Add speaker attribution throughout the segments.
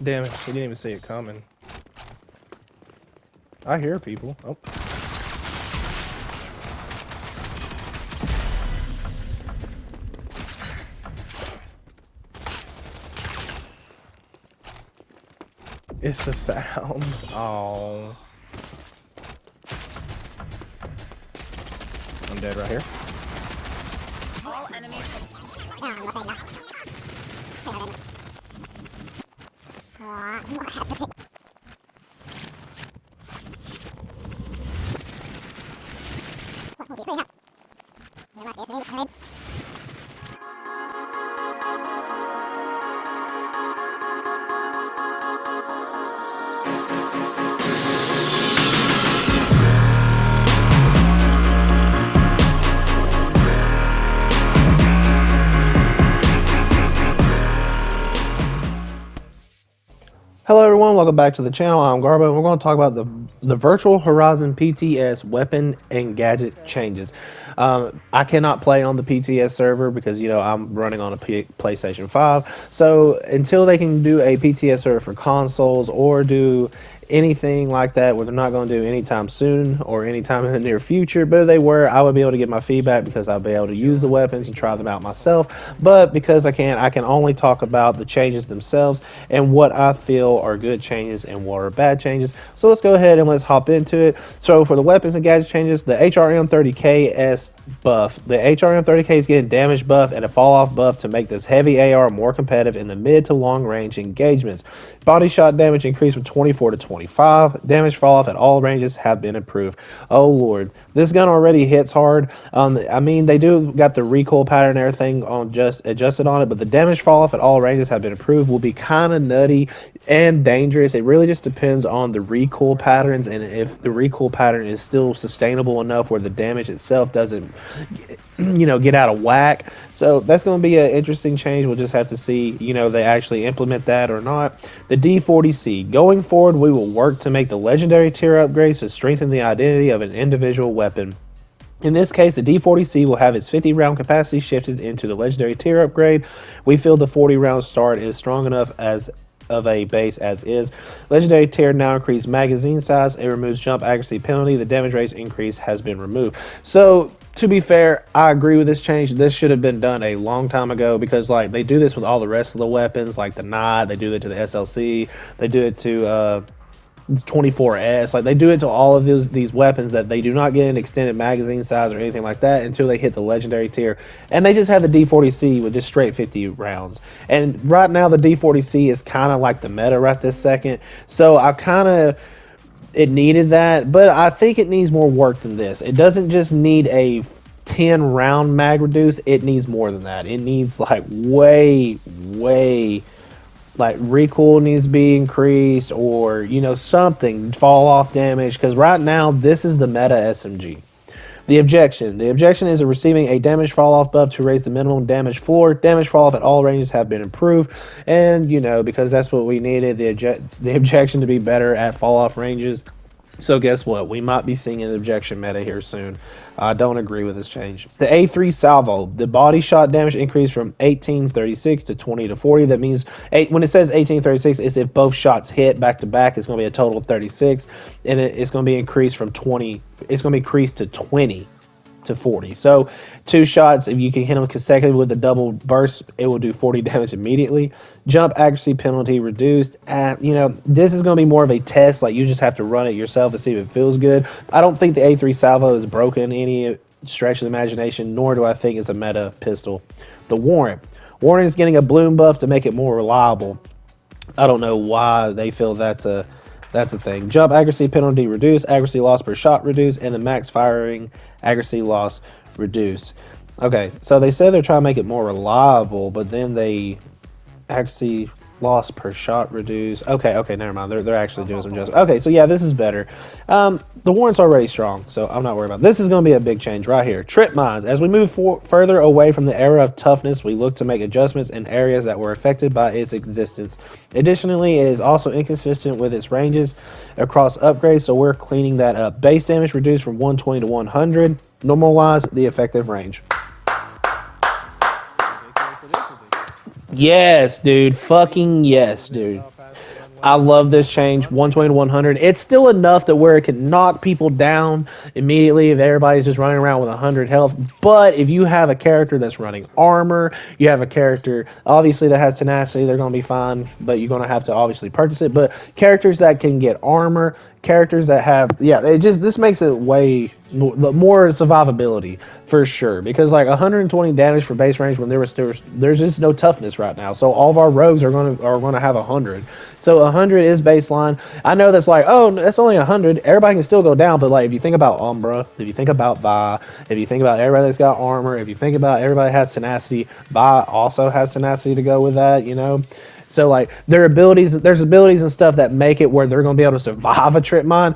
Speaker 1: Damn it, he didn't even see it coming. I hear people. Oh. It's the sound. Oh. I'm dead right here.
Speaker 2: All enemies.
Speaker 1: Hello everyone, welcome back to the channel. I'm Garbo, and we're going to talk about the Virtual Horizon PTS weapon and gadget changes. I cannot play on the PTS server because, you know, I'm running on a PlayStation 5. So until they can do a PTS server for consoles or do anything like that, where they're not going to do anytime soon or anytime in the near future, but if they were, I would be able to get my feedback because I'll be able to use the weapons and try them out myself. But because I can only talk about the changes themselves and what I feel are good changes and what are bad changes. So let's go ahead and let's hop into it. So for the weapons and gadget changes, the HRM30KS buff. The HRM30K is getting damage buff and a fall off buff to make this heavy AR more competitive in the mid to long range engagements. Body shot damage increased from 24 to 25. Damage fall off at all ranges have been improved. Oh lord, this gun already hits hard. I mean, they do got the recoil pattern and everything on just adjusted on it, but the damage fall off at all ranges have been improved. Will be kind of nutty and dangerous. It really just depends on the recoil patterns and if the recoil pattern is still sustainable enough where the damage itself doesn't, you know, get out of whack. So that's going to be an interesting change. We'll just have to see, you know, they actually implement that or not. The D40C. Going forward, we will work to make the legendary tier upgrades to strengthen the identity of an individual weapon. In this case, the D40C will have its 50 round capacity shifted into the legendary tier upgrade. We feel the 40 round start is strong enough as of a base as is. Legendary tier now increased magazine size. It removes jump accuracy penalty. The damage rates increase has been removed. So to be fair, I agree with this change. This should have been done a long time ago because like they do this with all the rest of the weapons, like the Knight, they do it to the SLC, they do it to 24S, like they do it to all of these weapons that they do not get an extended magazine size or anything like that until they hit the legendary tier, and they just have the D40C with just straight 50 rounds. And right now the D40C is kind of like the meta right this second, so it needed that, but I think it needs more work than this. It doesn't just need a 10 round mag reduce, it needs more than that. It needs like way like recoil needs to be increased, or you know, something, fall off damage, because right now this is the meta SMG. The objection is receiving a damage fall off buff to raise the minimum damage floor. Damage fall off at all ranges have been improved, and you know, because that's what we needed, the objection to be better at fall off ranges. So guess what? We might be seeing an objection meta here soon. I don't agree with this change. The A3 salvo, the body shot damage increased from 1836 to 20 to 40. That means when it says 1836, it's if both shots hit back to back, it's going to be a total of 36, and it's going to be increased from 20. It's going to be increased to 20 to 40. So 2 shots, if you can hit them consecutively with a double burst, it will do 40 damage immediately. Jump accuracy penalty reduced. You know, this is going to be more of a test. Like, you just have to run it yourself and see if it feels good. I don't think the A3 salvo is broken in any stretch of the imagination, nor do I think it's a meta pistol. The warrant is getting a bloom buff to make it more reliable. I don't know why they feel that's a thing. Jump accuracy penalty reduced, accuracy loss per shot reduced, and the max firing accuracy loss reduced. Okay, so they say they're trying to make it more reliable, but then they accuracy loss per shot reduced. Okay, never mind. They're actually doing some adjustments. Okay, so yeah, this is better. The warrant's already strong, so I'm not worried about it. This is going to be a big change right here. Trip mines. As we move further away from the era of toughness, we look to make adjustments in areas that were affected by its existence. Additionally, it is also inconsistent with its ranges across upgrades, so we're cleaning that up. Base damage reduced from 120 to 100. Normalize the effective range. Yes, dude. Fucking yes, dude. I love this change, 120 to 100. It's still enough that where it can knock people down immediately if everybody's just running around with 100 health. But if you have a character that's running armor, you have a character obviously that has tenacity, they're going to be fine, but you're going to have to obviously purchase it. But characters that can get armor, characters that have, yeah, it just, this makes it way more survivability for sure, because like 120 damage for base range when there's just no toughness right now, so all of our rogues are going to have 100. So 100 is baseline. I know that's like, oh, that's only 100, everybody can still go down, but like if you think about Umbra, if you think about Vi, if you think about everybody that's got armor, if you think about everybody has tenacity, Vi also has tenacity to go with that, you know. So like there's abilities and stuff that make it where they're going to be able to survive a trip mine.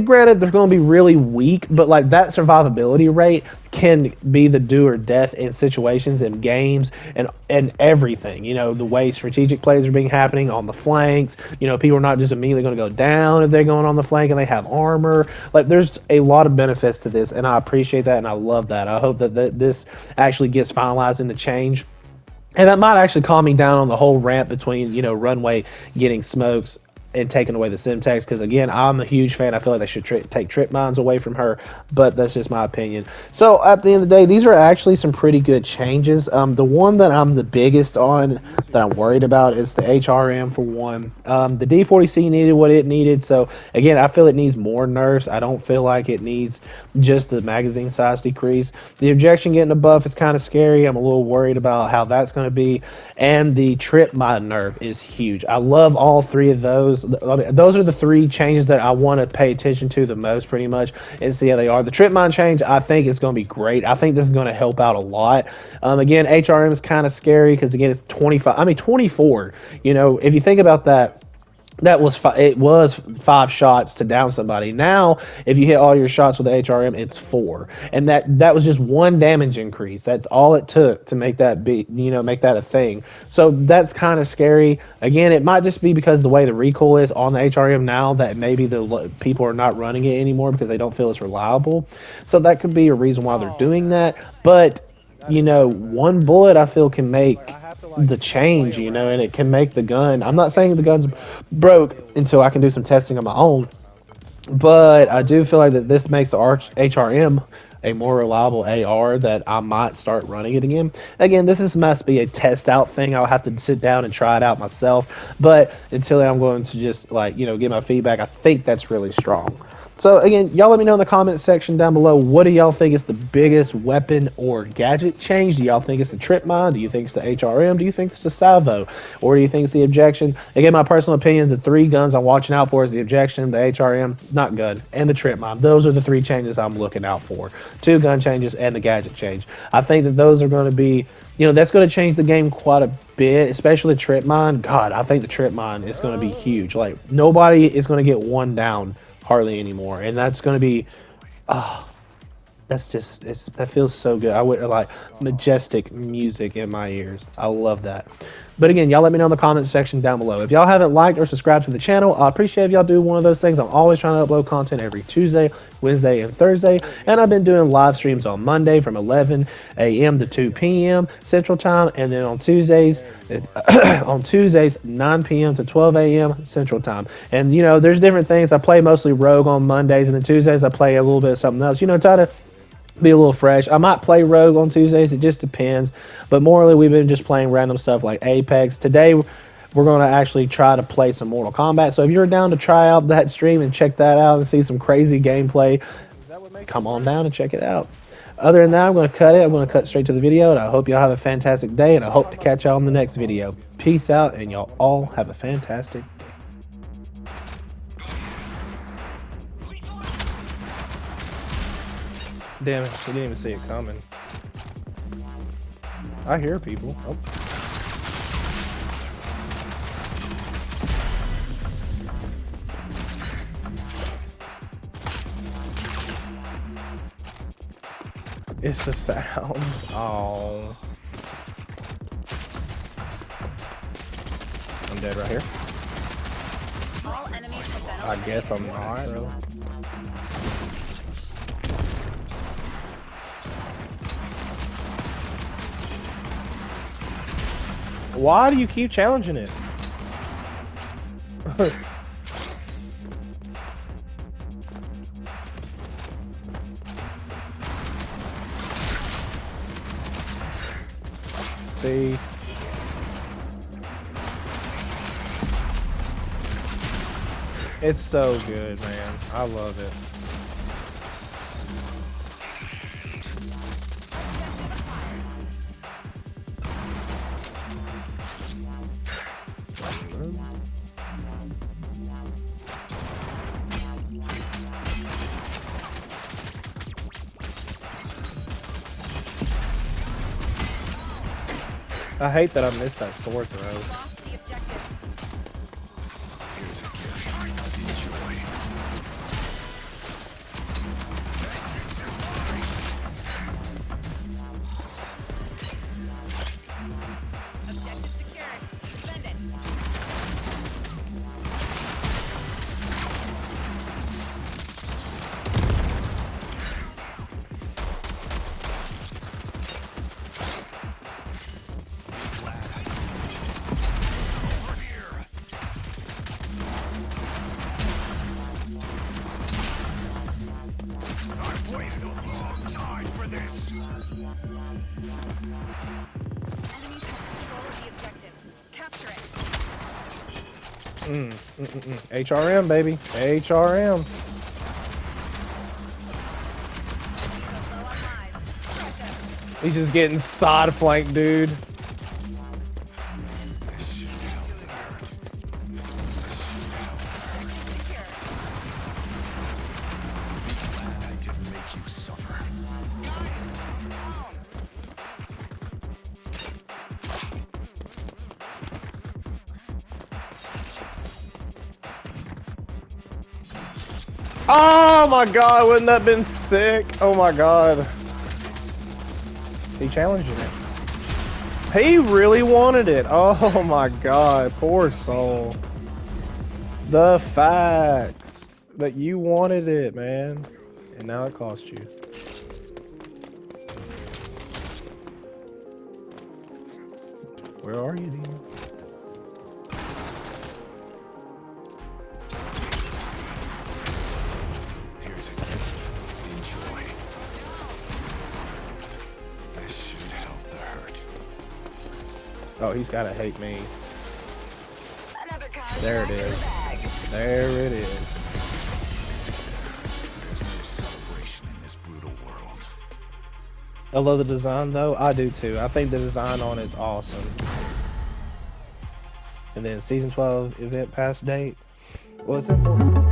Speaker 1: Granted, they're going to be really weak, but like that survivability rate can be the do or death in situations in games and everything. You know, the way strategic plays are being happening on the flanks. You know, people are not just immediately going to go down if they're going on the flank and they have armor. Like there's a lot of benefits to this, and I appreciate that and I love that. I hope that this actually gets finalized in the change. And that might actually calm me down on the whole rant between, you know, Runway getting smokes and taking away the Simtex, because again, I'm a huge fan. I feel like they should take trip mines away from her, but that's just my opinion. So at the end of the day, these are actually some pretty good changes. The one that I'm the biggest on that I'm worried about is the HRM for one. The D40C needed what it needed, so again, I feel it needs more nerfs. I don't feel like it needs just the magazine size decrease. The objection getting a buff is kind of scary. I'm a little worried about how that's going to be, and the trip mine nerf is huge. I love all three of those. Those are the three changes that I want to pay attention to the most, pretty much, and see how they are. The trip mine change, I think, is going to be great. I think this is going to help out a lot. Again, HRM is kind of scary because again, it's 24. You know, if you think about that. It was 5 shots to down somebody. Now, if you hit all your shots with the HRM, it's 4, and that was just 1 damage increase. That's all it took to make that make that a thing. So that's kind of scary. Again, it might just be because the way the recoil is on the HRM now that maybe the people are not running it anymore because they don't feel it's reliable. So that could be a reason why they're doing that. But you know, 1 bullet I feel can make the change, you know, and it can make the gun. I'm not saying the gun's broke until I can do some testing on my own, but I do feel like that this makes the HRM a more reliable AR that I might start running it again. Again, must be a test out thing. I'll have to sit down and try it out myself, but until then, I'm going to just like, you know, give my feedback. I think that's really strong. So again, y'all let me know in the comment section down below, what do y'all think is the biggest weapon or gadget change? Do y'all think it's the trip mine? Do you think it's the HRM? Do you think it's the salvo? Or do you think it's the objection? Again, my personal opinion, the 3 guns I'm watching out for is the objection, the HRM, not good, and the trip mine. Those are the 3 changes I'm looking out for. 2 gun changes and the gadget change. I think that those are going to be, you know, that's going to change the game quite a bit, especially the trip mine. God, I think the trip mine is going to be huge. Like, nobody is going to get 1 down hardly anymore, and that's going to be that's just that feels so good. I would like majestic music in my ears. I love that. But again, y'all let me know in the comment section down below. If y'all haven't liked or subscribed to the channel, I appreciate if y'all do one of those things. I'm always trying to upload content every Tuesday, Wednesday, and Thursday, and I've been doing live streams on Monday from 11 a.m. to 2 p.m. Central Time, and then on Tuesdays 9 p.m. to 12 a.m. Central Time. And you know, there's different things. I play mostly Rogue on Mondays, and then Tuesdays I play a little bit of something else, you know, try to be a little fresh. I might play Rogue on Tuesdays, it just depends, but morally we've been just playing random stuff like Apex. Today we're going to actually try to play some Mortal Kombat, so if you're down to try out that stream and check that out and see some crazy gameplay, come on down and check it out. Other than that, I'm going to cut it. I'm going to cut straight to the video, and I hope y'all have a fantastic day, and I hope to catch y'all in the next video. Peace out, and y'all all have a fantastic day. Damn it, I didn't even see it coming. I hear people. Oh. It's the sound. Oh. I'm dead right here. I guess I'm not.
Speaker 3: Why do you keep challenging it? See? It's so good, man. I love it. I hate that I missed that sword throw.
Speaker 2: Lost the objective. Objective secured. Defend it. Enemies have control of the objective. Capture it.
Speaker 3: HRM, baby. HRM.
Speaker 2: Low on lives. Pressure.
Speaker 3: He's just getting side flanked, dude. Oh my god, wouldn't that been sick? Oh my god. He challenging it. He really wanted it. Oh my god, poor soul. The facts that you wanted it, man. And now it cost you. Where are you, Dean? Oh, he's gotta hate me. There it is. There it is.
Speaker 4: There's no celebration in this brutal world.
Speaker 3: I love the design though. I do too. I think the design on it's awesome. And then season 12 event pass date. Well, it's important.